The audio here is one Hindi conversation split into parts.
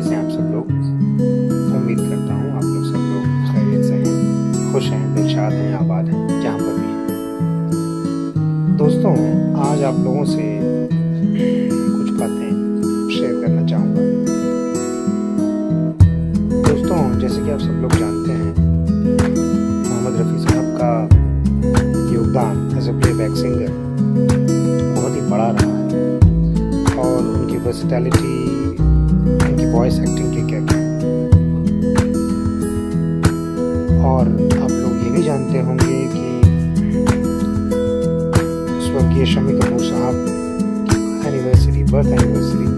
कैसे हैं आप सब लोग। उम्मीद करता हूँ आप लोग सब लोग खैरियत से हैं, खुश हैं, दिलशाद हैं, आबाद हैं, जहाँ पर भी हैं। दोस्तों, आज आप लोगों से कुछ बातें शेयर करना चाहूँगा। दोस्तों, जैसे कि आप सब लोग जानते हैं, मोहम्मद रफ़ी साहब का योगदान एज ए प्लेबैक सिंगर बहुत ही बड़ा रहा है और उनकी वर्सेटैलिटी, उनकी वॉइस एक्टिंग के क्या क्या। और आप लोग ये भी जानते होंगे कि स्वर्गीय शम्मी कपूर साहब की एनिवर्सरी, बर्थ एनिवर्सरी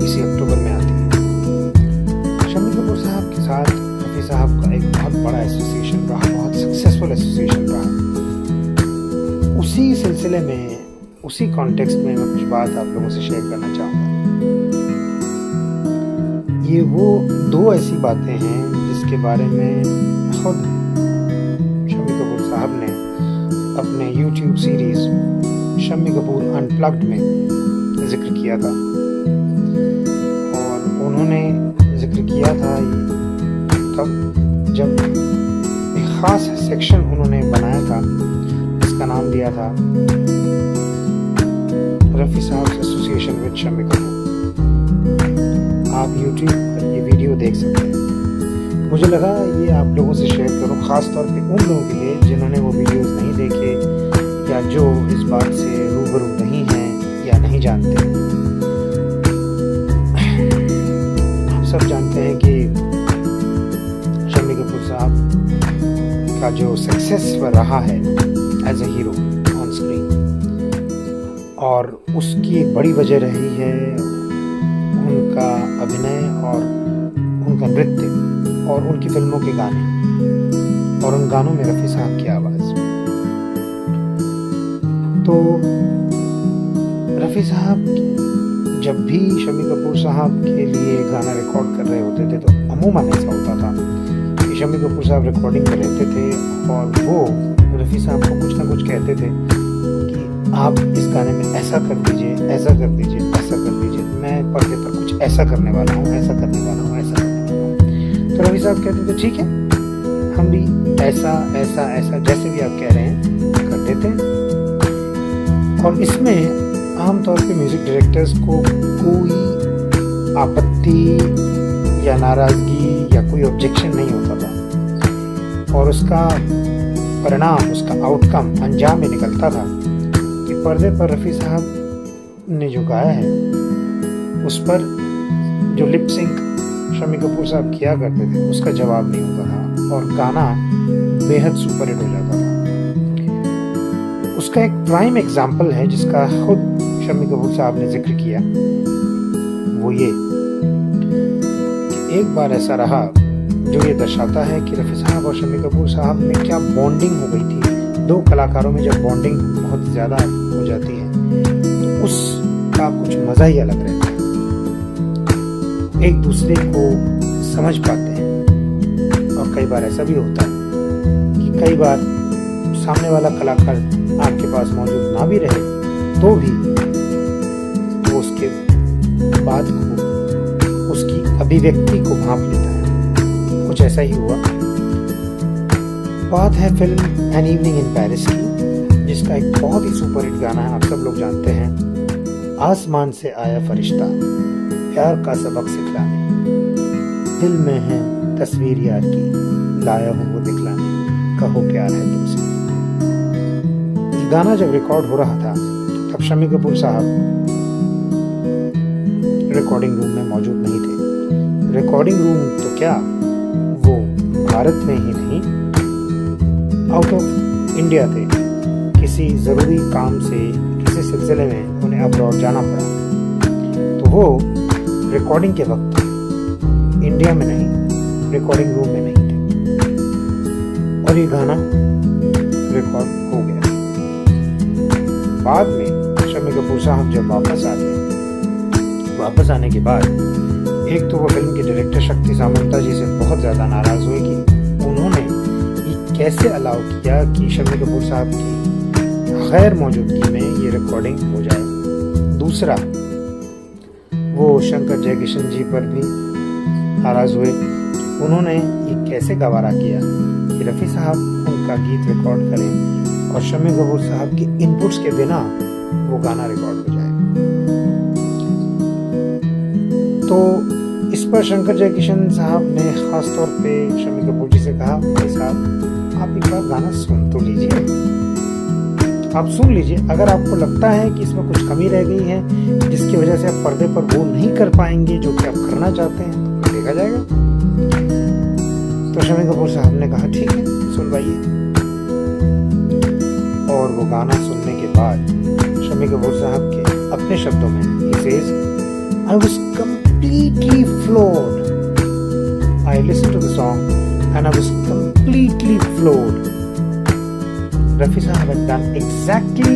इसी अक्टूबर में आती है। शम्मी कपूर साहब के साथ रफ़ी साहब का एक बहुत बड़ा एसोसिएशन रहा, बहुत सक्सेसफुल एसोसिएशन रहा। उसी सिलसिले में, उसी कॉन्टेक्स्ट में मैं कुछ बात आप लोगों से शेयर करना चाहूँगा। ये वो दो ऐसी बातें हैं जिसके बारे में खुद शम्मी कपूर साहब ने अपने YouTube series Shammi Kapoor unplugged में जिक्र किया था। और उन्होंने जिक्र किया था तब जब एक ख़ास सेक्शन उन्होंने बनाया था, जिसका नाम दिया था रफ़ी साहब एसोसिएशन विद शम्मी कपूर। आप YouTube पर ये वीडियो देख सकते हैं। मुझे लगा ये आप लोगों से शेयर करूं, ख़ास तौर पे उन लोगों के लिए जिन्होंने वो वीडियोस नहीं देखे या जो इस बात से रूबरू नहीं हैं या नहीं जानते। हम सब जानते हैं कि शम्मी कपूर साहब का जो सक्सेस रहा है as a hero on screen, और उसकी एक बड़ी वजह रही है उनका अभिनय और उनका नृत्य और उनकी फिल्मों के गाने, और उन गानों में रफ़ी साहब की आवाज़। तो रफ़ी साहब जब भी शम्मी कपूर साहब के लिए गाना रिकॉर्ड कर रहे होते थे तो अमूमन ऐसा होता था कि शम्मी कपूर साहब रिकॉर्डिंग में रहते थे और वो रफ़ी साहब को कुछ ना कुछ कहते थे कि आप इस गाने में ऐसा कर दीजिए, ऐसा कर दीजिए, ऐसा कर दीजिए, मैं पर्दे पर कुछ ऐसा करने वाला हूँ, ऐसा करने वाला हूँ, ऐसा करने वाला हूँ। तो रफ़ी साहब कहते थे ठीक है, हम भी ऐसा ऐसा ऐसा जैसे भी आप कह रहे हैं कर देते हैं। और इसमें आमतौर पे म्यूज़िक डायरेक्टर्स को कोई आपत्ति या नाराज़गी या कोई ऑब्जेक्शन नहीं होता था, और उसका परिणाम, उसका आउटकम, अंजाम ये निकलता था कि पर्दे पर रफ़ी साहब ने जो गाया है उस पर जो लिप सिंक शम्मी कपूर साहब किया करते थे उसका जवाब नहीं होता था और गाना बेहद सुपर हिट हो जाता था। उसका एक प्राइम एग्जाम्पल है जिसका खुद शम्मी कपूर साहब ने जिक्र किया, वो ये कि एक बार ऐसा रहा जो ये दर्शाता है कि रफ़ी साहब और शम्मी कपूर साहब में क्या बॉन्डिंग हो गई थी। दो कलाकारों में जब बॉन्डिंग बहुत ज़्यादा हो जाती है तो उसका कुछ मज़ा ही अलग रहता है, एक दूसरे को समझ पाते हैं। और कई बार ऐसा भी होता है कि कई बार सामने वाला कलाकार आपके पास मौजूद ना भी रहे तो भी वो उसके बात को, उसकी अभिव्यक्ति को भांप लेता है। कुछ ऐसा ही हुआ। बात है film an evening in Paris की, जिसका एक बहुत ही सुपर हिट गाना है, आप सब लोग जानते हैं, आसमान से आया फरिश्ता प्यार का सबक सिखलाने, दिल में है तस्वीर यार की लाया हूँ वो दिखलाने, कहो प्यार है तुमसे। ये गाना जब रिकॉर्ड हो रहा था तब शम्मी कपूर साहब रिकॉर्डिंग रूम में मौजूद नहीं थे। रिकॉर्डिंग रूम तो क्या, वो भारत में ही नहीं, आउट ऑफ इंडिया थे। किसी ज़रूरी काम से, किसी सिलसिले में उन्हें अब्रॉड जाना पड़ा, तो वो रिकॉर्डिंग के वक्त इंडिया में नहीं, रिकॉर्डिंग रूम में नहीं थे, और ये गाना रिकॉर्ड हो गया। बाद में शम्मी कपूर साहब जब वापस आ गए, वापस आने के बाद एक तो वो फिल्म के डायरेक्टर शक्ति सामंता जी से बहुत ज़्यादा नाराज़ हुए कि उन्होंने ये कैसे अलाउ किया कि शम्मी कपूर साहब की गैर मौजूदगी में ये रिकॉर्डिंग हो जाए। दूसरा, वो शंकर जयकिशन जी पर भी नाराज हुए। उन्होंने ये कैसे गवारा किया कि रफ़ी साहब उनका गीत रिकॉर्ड करें और शम्मी कपूर साहब के इनपुट्स के बिना वो गाना रिकॉर्ड हो जाए। तो इस पर शंकर जयकिशन साहब ने खास तौर पे शम्मी कपूर जी से कहा, भाई साहब आप एक बार गाना सुन तो लीजिए, आप सुन लीजिए, अगर आपको लगता है कि इसमें कुछ कमी रह गई है जिसकी वजह से आप पर्दे पर वो नहीं कर पाएंगे जो कि आप करना चाहते हैं, तो देखा जाएगा। तो शम्मी कपूर साहब ने कहा ठीक है सुनवाइए। और वो गाना सुनने के बाद शम्मी कपूर साहब के अपने शब्दों में he says, I was completely floored. I listened to the song and I was completely floored. Rafi Sahab had done exactly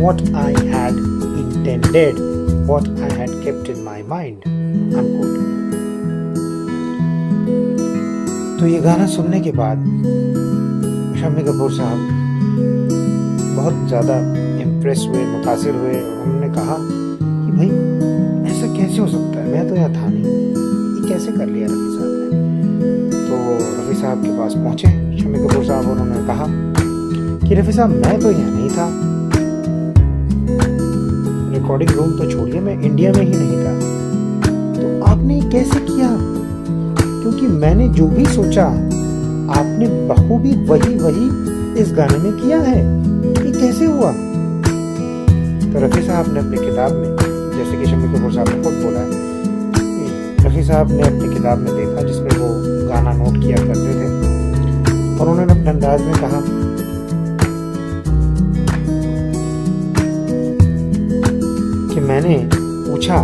what I had intended, what I had kept in my mind. Unquote. तो ये गाना सुनने के बाद शम्मी कपूर साहब बहुत ज़्यादा इम्प्रेस हुए, मुतासिर हुए। उन्होंने कहा कि भाई ऐसा कैसे हो सकता है, मैं तो यहाँ था नहीं, ये कैसे कर लिया रफ़ी साहब ने। तो रफ़ी साहब के पास पहुँचे शम्मी कपूर साहब और उन्होंने कहा कि रफ़ी साहब मैं तो यहाँ नहीं था, रिकॉर्डिंग रूम तो छोड़िए, मैं इंडिया में ही नहीं था, तो आपने कैसे किया? क्योंकि मैंने जो भी सोचा आपने बखूबी वही इस गाने में किया है, ये कैसे हुआ? तो रफ़ी साहब ने अपनी किताब में, जैसे कि शम्मी कपूर साहब ने खुद बोला है, रफ़ी साहब ने अपनी किताब में देखा जिसमें वो गाना नोट किया करते थे और उन्होंने अपने अंदाज में कहा कि मैंने पूछा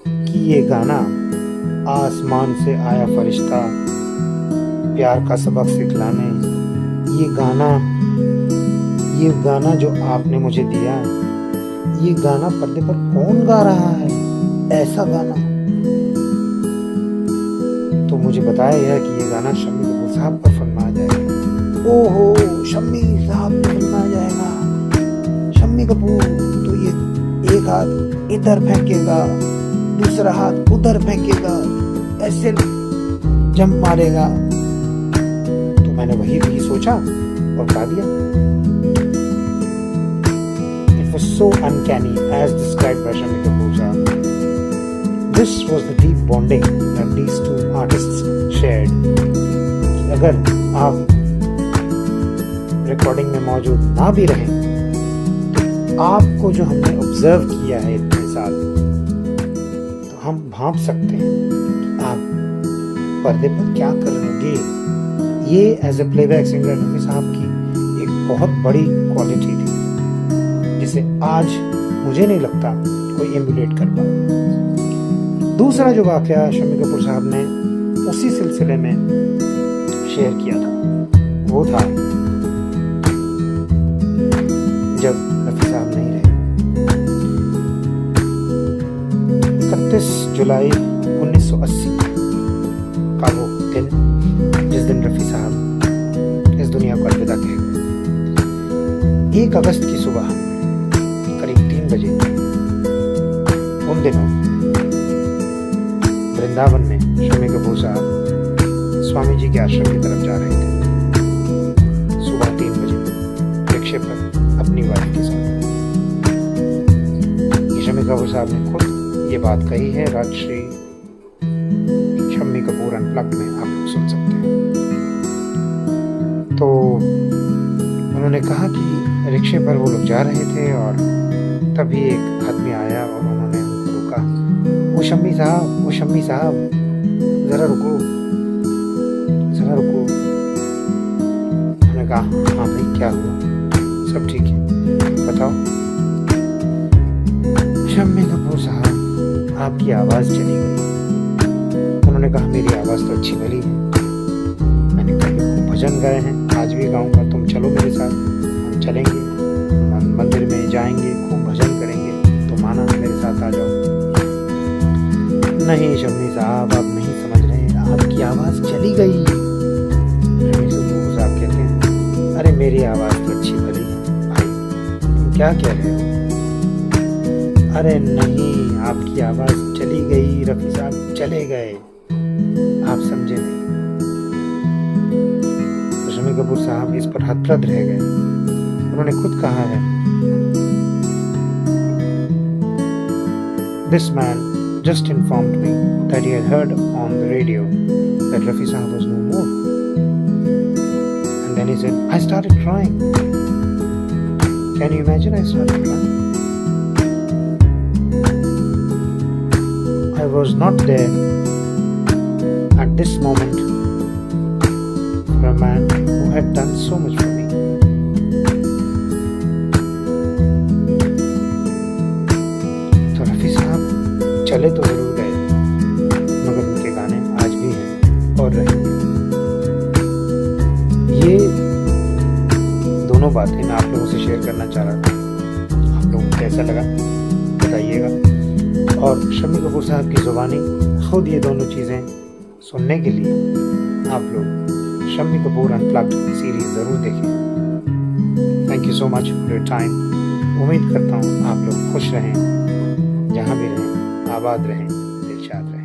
कि ये गाना आसमान से आया फरिश्ता प्यार का सबक सिखलाने, ये गाना जो आपने मुझे दिया, ये गाना पर्दे पर कौन गा रहा है, ऐसा गाना? तो मुझे बताया गया कि ये गाना शम्मी कपूर साहब पर फिल्माया जाएगा। ओहो, शम्मी साहब पर फिल्माया जाएगा। शम्मी कपूर तो ये एक हाथ इधर फेंकेगा, दूसरा हाथ उधर फेंकेगा, ऐसे जंप मारेगा। तो मैंने वही भी सोचा और गा दिया। It was so uncanny as described by Shami Kapoor Sahab. This was the deep bonding that these two artists shared. अगर आप रिकॉर्डिंग में मौजूद ना भी रहें तो आपको जो हमने ऑब्जर्व किया है इतने साल, तो हम भांप सकते हैं कि आप पर्दे पर क्या कर रहे होंगे। ये as a playback singer Rafi साहब की एक बहुत बड़ी क्वालिटी थी जिसे आज मुझे नहीं लगता कोई एमुलेट कर पाए। दूसरा जो वाक़या शम्मी कपूर साहब ने उसी सिलसिले में शेयर किया था वो था जब रफ़ी साहब नहीं रहे। 31 जुलाई 1980 का वो दिन जिस दिन रफ़ी साहब इस दुनिया को अलविदा कह गए। 1 अगस्त की सुबह करीब 3 बजे उन दिनों वृंदावन में शम्मी कपूर साहब स्वामी जी के आश्रम की तरफ जा रहे थे। सुबह 3 बजे रिक्शे पर अपनी वाइफ के साथ। शम्मी कपूर साहब ने खुद ये बात कही है, राजश्री शम्मी कपूर अनप्लग्ड में आप लोग सुन सकते हैं। तो उन्होंने कहा कि रिक्शे पर वो लोग जा रहे थे और तभी एक आदमी आया और उन्होंने उनको रोका। वो शम्मी साहब ज़रा रुको। उन्होंने कहा हाँ भाई क्या हुआ, सब ठीक है, बताओ। शम्मी कपूर साहब आपकी आवाज़ चली गई। उन्होंने कहा मेरी आवाज़ तो अच्छी भली है, मैंने कहा खूब भजन गाए हैं, आज भी गाऊंगा, तुम चलो मेरे साथ, हम चलेंगे मंदिर में जाएंगे, खूब भजन करेंगे, तुम आना मेरे साथ आ जाओ। नहीं शम्मी साहब आप नहीं समझ रहे हैं, आपकी आवाज़ चली गई। शम्मी साहब कहते हैं अरे मेरी आवाज़ तो अच्छी भली है भाई, तुम क्या कह रहे हो? अरे नहीं, आपकी आवाज़ चली गई, रफ़ी साहब चले गए, आप समझे नहीं। तो शम्मी कपूर साहब इस पर हतप्रभ रह गए। उन्होंने खुद कहा है, This man just informed me that he had heard on the radio that Rafi Sahab was no more. And then he said, I started crying. Can you imagine? I started crying. I was not there at this moment for a man who had done so much for me. तो रफ़ी साहब चले तो जरूर गए, मगर उनके गाने आज भी हैं और रहेंगे। ये दोनों बातें मैं आप लोगों से शेयर करना चाह रहा था। आप लोगों को कैसा लगा बताइएगा। और शम्मी कपूर साहब की ज़ुबानी खुद ये दोनों चीज़ें सुनने के लिए आप लोग शम्मी कपूर अनप्लग्ड सीरीज़ ज़रूर देखें। Thank you so much for your time. उम्मीद करता हूँ आप लोग खुश रहें, जहाँ भी रहें, आबाद रहें, दिलशाद रहें।